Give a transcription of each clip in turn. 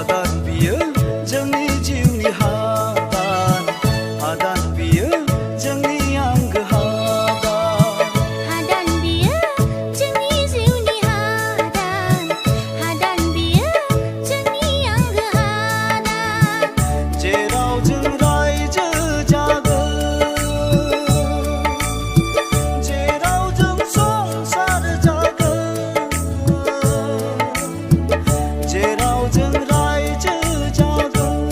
हादान बियो जोंनि जिउनि हादान हादान बियो जोंनि आंगो हादान हादान बियो जोंनि जिउनि हादान हादान बियो जोंनि आंगो हादान जेराव जों रायजो जागोन जेराव जों संसार जागोन जेराव जों रायजो जागोन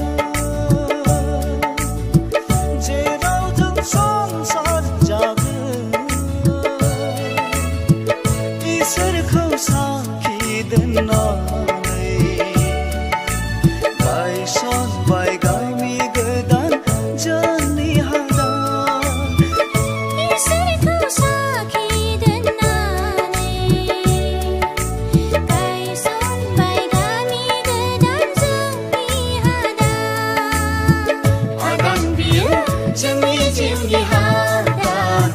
जेराव जों संसार जागोन इसोरखौ साखि दोननानै गायसनबाय गामि गोदान जोंनि हादान इसोरखौ साखि दोननानै गायसनबाय गामि गोदान जोंनि हादान हादान बियो जोंनि जिउनि हादान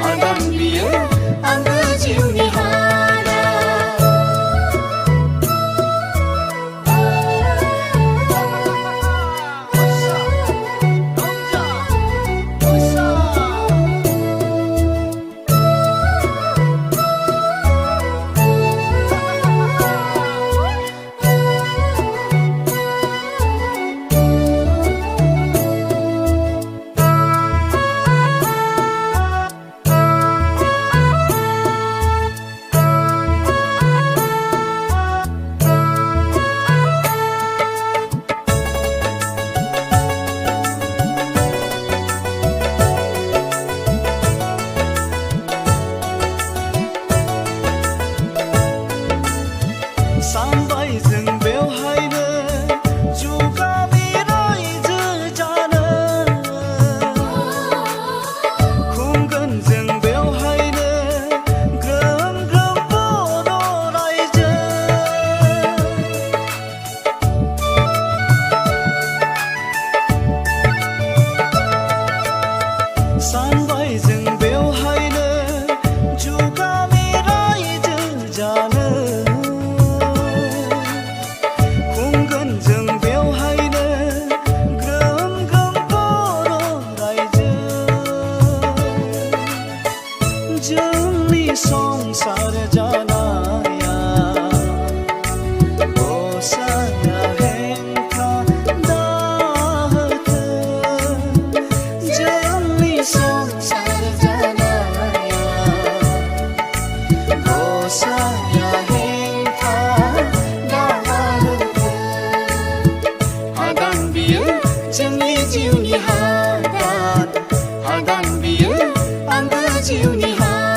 हादान बियो आंगो जिउनि सानबाय जों बेवहायनो जुगामि रायजो जानो खुंगोन जों बेवहायनो ग्रोम ग्रोम बर' रायजो सानबाय जों बेवहायनो जुगामि रायजो जानो खुंगोन जों बेवहायनो ग्रोम ग्रोम बर' रायजो जोंनि संसार जानाया गसाया हेंथा दाहोथों जोंनि संसार जानाया गसाया हेंथा दाहोथों हादान बियो जोंनि जिउनि हादान हादान बियो आंगो जिउनि हादान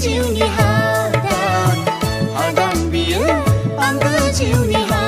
जिउनि हादान बियो आंगो जिउनि हादान